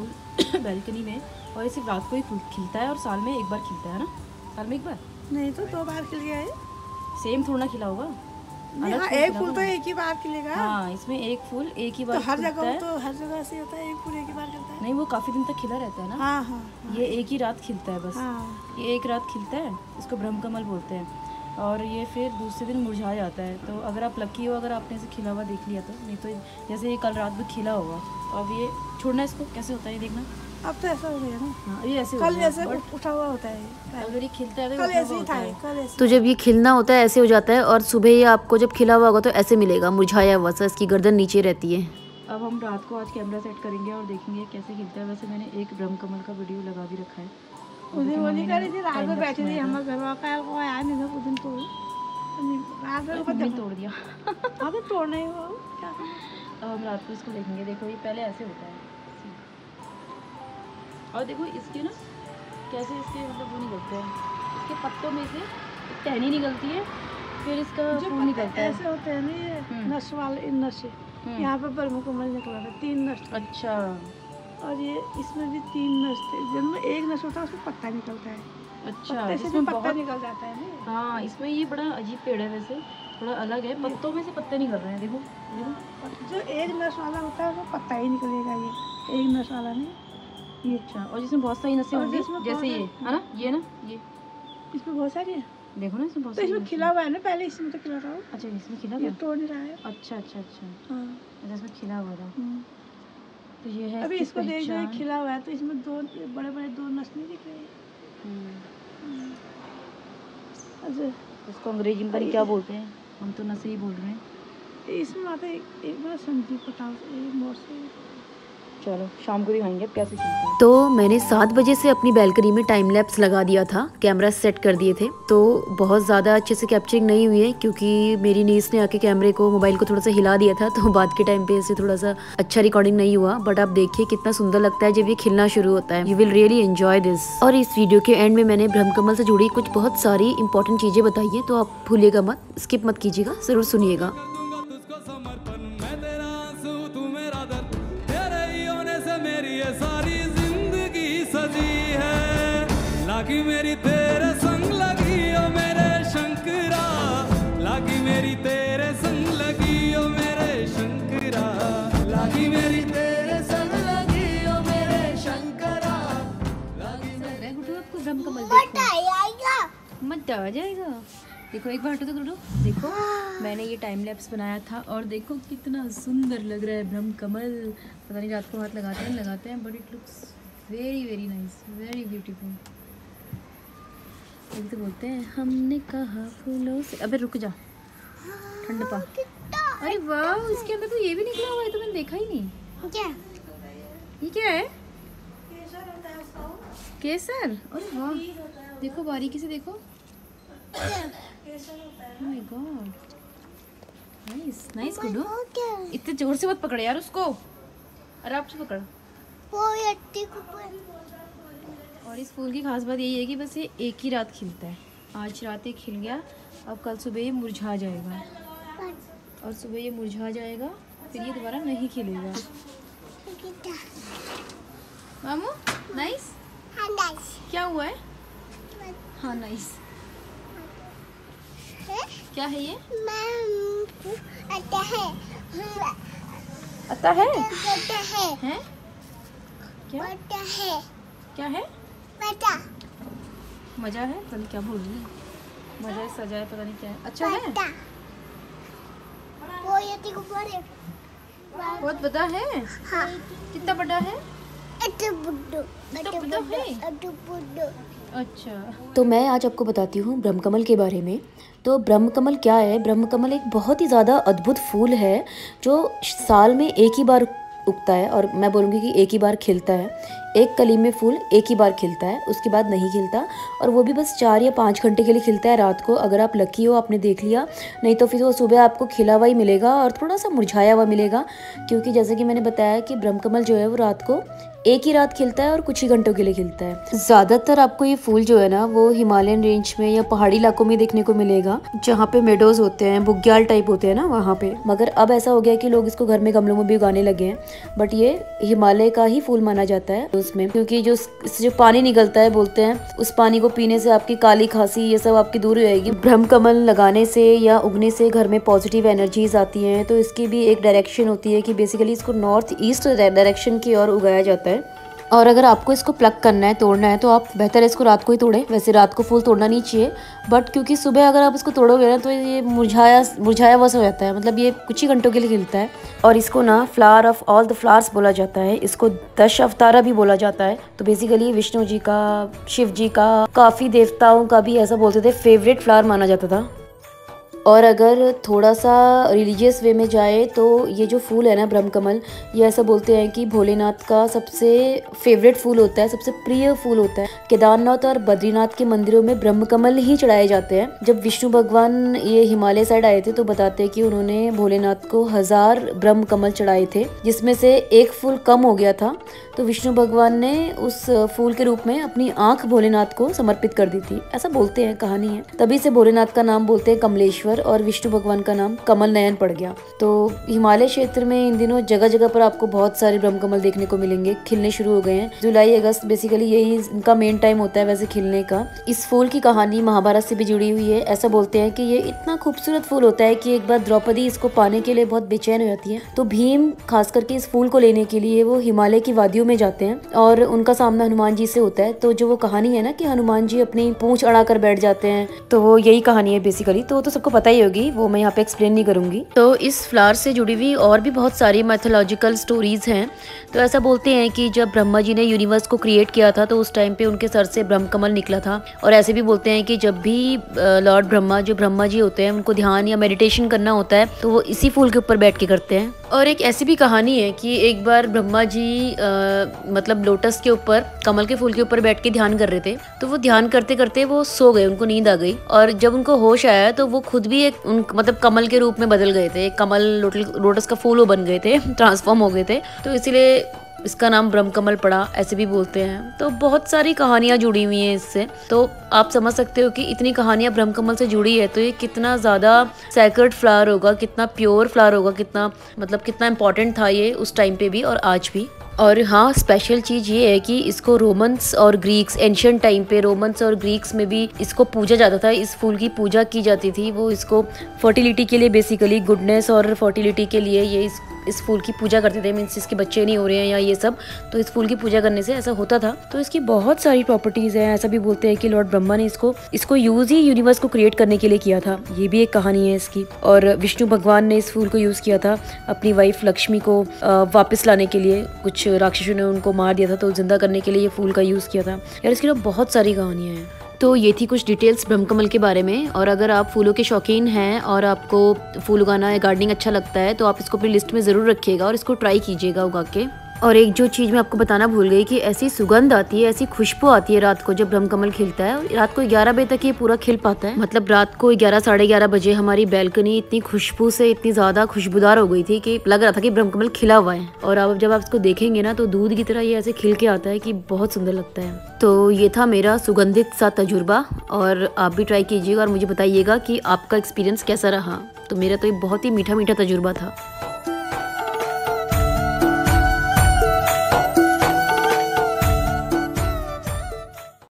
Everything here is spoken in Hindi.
फूल बैल्कनी में, और ये सिर्फ रात को ही खिलता है और साल में एक बार खिलता है ना? साल में एक बार नहीं तो 2 बार खिल गया है। सेम थोड़ा ना खिला होगा, हाँ, एक फूल तो एक ही बार खिलेगा। हाँ, इसमें एक फूल एक ही बार तो हर जगह ऐसे होता है, एक फूल एक ही बार खिलता है। नहीं, वो काफ़ी दिन तक खिला रहता है ना। हाँ हाँ, ये एक ही रात खिलता है बस। हाँ। ये एक रात खिलता है, इसको ब्रह्म कमल बोलते हैं, और ये फिर दूसरे दिन मुरझा जाता है। तो अगर आप लकी हो, अगर आपने इसे खिला हुआ देख लिया तो, नहीं तो जैसे ये कल रात में खिला होगा, तो अब ये छोड़ना, इसको कैसे होता है ये देखना। अब तो ऐसा हो गया ना। हाँ, ये ऐसे कल जैसे उठा हुआ होता है, अगर ये खिलता है तो कल ऐसे ही था, कल ऐसे। तो जब ये खिलना होता है ऐसे हो जाता है, और सुबह ये आपको जब खिला हुआ होगा तो ऐसे मिलेगा, मुरझाया हुआ सा, इसकी गर्दन नीचे रहती है। अब हम रात को आज कैमरा सेट करेंगे और देखेंगे कैसे खिलता है। वैसे मैंने एक ब्रह्म कमल का वीडियो लगा भी रखा है। उस वो नहीं कर रही थी, रात में बैठी थी, हमारे घर वाला को आया नहीं था उस दिन, तो रात में हमने तोड़ दिया। हाँ तो तोड़ना ही हो क्या। अब हम रात को इसको देखेंगे। देखो ये पहले ऐसे होता है, और देखो इसके ना कैसे इसके मतलब वो निकलते हैं, इसके पत्तों में से टहनी निकलती है, फिर इसका फूल निकलता है। ऐसे होते हैं ना ये नश वाले नशे। यहाँ पे ब्रह्म कमल निकला था, 3 नश। अच्छा। और ये इसमें भी 3 नश थे, जिनमें एक नश होता है उसमें पत्ता निकलता है। अच्छा, इसमें पत्ता निकल जाता है ना। हाँ, इसमें ये बड़ा अजीब पेड़ है, वैसे थोड़ा अलग है, पत्तों में से पत्ते निकल रहे हैं। देखो देखो, जो एक नश वाला होता है उसमें पत्ता ही निकलेगा, ये एक नश वाला नहीं ये। अच्छा, और जिसमें बहुत सारी नसें होंगी, जैसे ये है ना, ये ना, ये इसमें बहुत सारी है। देखो ना, इसमें बहुत तो इसमें खिला हुआ है ना, पहले इसमें तो खिला था। अच्छा, इसमें खिला ये था, तोड़ नहीं रहा है। अच्छा अच्छा अच्छा, हाँ, अच्छा, इसमें खिला हुआ था। तो ये है अभी इसको देख पहचान। खिला हुआ है, तो इसमें 2 बड़े-बड़े 2 नस नहीं दिख रहे। अच्छा, इसको अंग्रेजी में पता नहीं क्या बोलते हैं, हम तो नसे ही बोल रहे हैं। इसमें आता है एक बार संदीप पटाव से मोर से। चलो शाम को दिखाएंगे अब कैसे खिलता है। तो मैंने 7 बजे से अपनी बैल्कनी में टाइम लैप्स लगा दिया था, कैमरा सेट कर दिए थे। तो बहुत ज़्यादा अच्छे से कैप्चरिंग नहीं हुई है, क्योंकि मेरी नीस ने आके कैमरे को, मोबाइल को थोड़ा सा हिला दिया था, तो बाद के टाइम पे इसे थोड़ा सा अच्छा रिकॉर्डिंग नहीं हुआ। बट आप देखिए कितना सुंदर लगता है जब ये खिलना शुरू होता है। You will really enjoy this. और इस वीडियो के एंड में मैंने ब्रह्म कमल से जुड़ी कुछ बहुत सारी इंपॉर्टेंट चीज़ें बताई है, तो आप भूलिएगा मत, स्किप मत कीजिएगा, ज़रूर सुनिएगा। सारी जिंदगी सजी है, लागी मेरी तेरे संग लगी ओ मेरे शंकरा, लागी मेरी तेरे संग लगी ओ मेरे शंकरा, लागी मेरी तेरे संग लगी ओ मेरे शंकरा, लागी मेरी। गुड्डू आपको ब्रह्म कमल मजा आ जाएगा। देखो एक बार हटो तो गुड्डू, देखो मैंने ये टाइम लैप्स बनाया था, और देखो कितना सुंदर लग रहा है ब्रह्म कमल। पता नहीं रात को हाथ लगाते हैं, but it looks very very nice, very beautiful. अभी तो बोलते हैं हमने कहा फूलों से। अबे रुक जा, ठंड पा। अरे वाह, इसके अंदर तो ये भी निकला हुआ है, तो मैंने देखा ही नहीं। क्या ये क्या है? केसर। अरे वाह, देखो बारीकी से देखो। Oh my God, nice nice Guddu. इतने जोर से मत पकड़ यार उसको, आराम से पकड़। और इस फूल की खास बात यही है कि बस ये एक ही रात खिलता है। आज रात ये खिल गया, अब कल सुबह ये मुरझा जाएगा, और सुबह ये मुरझा जाएगा, फिर ये दोबारा नहीं खिलेगा। मामू नाइस, क्या हुआ है? हाँ नाइस। क्या है ये? आता है? हैं? क्या? क्या है? मजा है, पता नहीं क्या बोल रही है। मजा है, सजा है, पता नहीं क्या है। अच्छा है, बहुत बड़ा है। हाँ। कितना बड़ा है? है। अच्छा, तो मैं आज आपको बताती हूँ ब्रह्म कमल के बारे में। तो ब्रह्म कमल क्या है? ब्रह्म कमल एक बहुत ही ज़्यादा अद्भुत फूल है, जो साल में एक ही बार उगता है, और मैं बोलूँगी कि एक ही बार खिलता है। एक कली में फूल एक ही बार खिलता है, उसके बाद नहीं खिलता, और वो भी बस 4 या 5 घंटे के लिए खिलता है रात को। अगर आप लकी हो, आपने देख लिया, नहीं तो फिर वो सुबह आपको खिला हुआ ही मिलेगा और थोड़ा सा मुरझाया हुआ मिलेगा, क्योंकि जैसे कि मैंने बताया कि ब्रह्मकमल जो है वो रात को एक ही रात खिलता है और कुछ ही घंटों के लिए खिलता है। ज़्यादातर आपको ये फूल जो है ना वो हिमालयन रेंज में या पहाड़ी इलाकों में देखने को मिलेगा, जहाँ पे मेडोज होते हैं, बुग्याल टाइप होते हैं ना वहाँ पे। मगर अब ऐसा हो गया कि लोग इसको घर में गमलों में भी उगाने लगे हैं, बट ये हिमालय का ही फूल माना जाता है उसमें, क्योंकि जो पानी निकलता है बोलते हैं उस पानी को पीने से आपकी काली खांसी ये सब आपकी दूर हो जाएगी। ब्रह्मकमल लगाने से या उगने से घर में पॉजिटिव एनर्जीज आती हैं, तो इसकी भी एक डायरेक्शन होती है कि बेसिकली इसको नॉर्थ ईस्ट डायरेक्शन की ओर उगाया जाता है। और अगर आपको इसको प्लक करना है, तोड़ना है, तो आप बेहतर इसको रात को ही तोड़ें। वैसे रात को फूल तोड़ना नहीं चाहिए, बट क्योंकि सुबह अगर आप इसको तोड़ोगे ना तो ये मुरझाया हुआ हो जाता है, मतलब ये कुछ ही घंटों के लिए खिलता है। और इसको ना flower of all the flowers बोला जाता है, इसको 10 अवतारा भी बोला जाता है। तो बेसिकली विष्णु जी का, शिव जी का, काफ़ी देवताओं का भी ऐसा बोलते थे फेवरेट फ्लावर माना जाता था। और अगर थोड़ा सा रिलीजियस वे में जाए तो ये जो फूल है ना ब्रह्मकमल, ये ऐसा बोलते हैं कि भोलेनाथ का सबसे फेवरेट फूल होता है, सबसे प्रिय फूल होता है। केदारनाथ और बद्रीनाथ के मंदिरों में ब्रह्मकमल ही चढ़ाए जाते हैं। जब विष्णु भगवान ये हिमालय साइड आए थे तो बताते हैं कि उन्होंने भोलेनाथ को 1000 ब्रह्मकमल चढ़ाए थे, जिसमें से एक फूल कम हो गया था, तो विष्णु भगवान ने उस फूल के रूप में अपनी आंख भोलेनाथ को समर्पित कर दी थी, ऐसा बोलते हैं, कहानी है। तभी से भोलेनाथ का नाम बोलते हैं कमलेश्वर और विष्णु भगवान का नाम कमल नयन पड़ गया। तो हिमालय क्षेत्र में इन दिनों जगह जगह पर आपको बहुत सारे ब्रह्मकमल देखने को मिलेंगे, खिलने शुरू हो गए हैं। जुलाई अगस्त बेसिकली यही इनका मेन टाइम होता है वैसे खिलने का। इस फूल की कहानी महाभारत से भी जुड़ी हुई है। ऐसा बोलते हैं कि ये इतना खूबसूरत फूल होता है कि एक बार द्रौपदी इसको पाने के लिए बहुत बेचैन हो जाती है, तो भीम खास करके इस फूल को लेने के लिए वो हिमालय की वादियों में जाते हैं और उनका सामना हनुमान जी से होता है। तो जो वो कहानी है ना कि हनुमान जी अपनी पूंछ अड़ा कर बैठ जाते हैं, तो वो यही कहानी है बेसिकली। तो सबको पता ही होगी, वो मैं यहाँ पे एक्सप्लेन नहीं करूंगी। तो इस फ्लावर से जुड़ी हुई और भी बहुत सारी मैथोलॉजिकल स्टोरीज हैं। तो ऐसा बोलते हैं कि जब ब्रह्मा जी ने यूनिवर्स को क्रिएट किया था तो उस टाइम पे उनके सर से ब्रह्मकमल निकला था। और ऐसे भी बोलते हैं कि जब भी लॉर्ड ब्रह्मा, जो ब्रह्मा जी होते हैं, उनको ध्यान या मेडिटेशन करना होता है तो वो इसी फूल के ऊपर बैठ के करते हैं। और एक ऐसी भी कहानी है कि एक बार ब्रह्मा जी मतलब लोटस के ऊपर, कमल के फूल के ऊपर बैठ के ध्यान कर रहे थे, तो वो ध्यान करते करते वो सो गए, उनको नींद आ गई। और जब उनको होश आया तो वो खुद भी एक मतलब कमल के रूप में बदल गए थे, कमल लोटस का फूल वो बन गए थे, ट्रांसफॉर्म हो गए थे, तो इसीलिए इसका नाम ब्रह्मकमल पड़ा, ऐसे भी बोलते हैं। तो बहुत सारी कहानियां जुड़ी हुई हैं इससे, तो आप समझ सकते हो कि इतनी कहानियां ब्रह्मकमल से जुड़ी है, तो ये कितना ज़्यादा सैक्रेड फ्लावर होगा, कितना प्योर फ्लावर होगा, कितना मतलब कितना इम्पोर्टेंट था ये उस टाइम पे भी और आज भी। और हाँ, स्पेशल चीज़ ये है कि इसको रोमन्स और ग्रीक्स, एंशिएंट टाइम पे रोमन्स और ग्रीक्स में भी इसको पूजा जाता था, इस फूल की पूजा की जाती थी। वो इसको फर्टिलिटी के लिए, बेसिकली गुडनेस और फर्टिलिटी के लिए ये इस फूल की पूजा करते थे। मीन्स इसके बच्चे नहीं हो रहे हैं या ये सब, तो इस फूल की पूजा करने से ऐसा होता था। तो इसकी बहुत सारी प्रॉपर्टीज़ हैं। ऐसा भी बोलते हैं कि लॉर्ड ब्रह्मा ने इसको यूज़ ही यूनिवर्स को क्रिएट करने के लिए किया था, ये भी एक कहानी है इसकी। और विष्णु भगवान ने इस फूल को यूज़ किया था अपनी वाइफ लक्ष्मी को वापस लाने के लिए। कुछ राक्षसों ने उनको मार दिया था, तो जिंदा करने के लिए ये फूल का यूज़ किया था। यार इसकी तो बहुत सारी कहानियाँ हैं। तो ये थी कुछ डिटेल्स ब्रह्मकमल के बारे में। और अगर आप फूलों के शौकीन हैं और आपको फूल उगाना या गार्डनिंग अच्छा लगता है तो आप इसको अपनी लिस्ट में ज़रूर रखिएगा और इसको ट्राई कीजिएगा उगा के। और एक जो चीज़ मैं आपको बताना भूल गई कि ऐसी सुगंध आती है, ऐसी खुशबू आती है रात को जब ब्रह्मकमल खिलता है। रात को 11 बजे तक ये पूरा खिल पाता है, मतलब रात को 11 साढ़े 11 बजे हमारी बैल्कनी इतनी खुशबू से इतनी ज़्यादा खुशबूदार हो गई थी कि लग रहा था कि ब्रह्मकमल खिला हुआ है। और अब जब आप इसको देखेंगे ना तो दूध की तरह ये ऐसे खिल के आता है कि बहुत सुंदर लगता है। तो ये था मेरा सुगंधित सा तजुर्बा, और आप भी ट्राई कीजिएगा और मुझे बताइएगा कि आपका एक्सपीरियंस कैसा रहा। तो मेरा तो ये बहुत ही मीठा मीठा तजुर्बा था।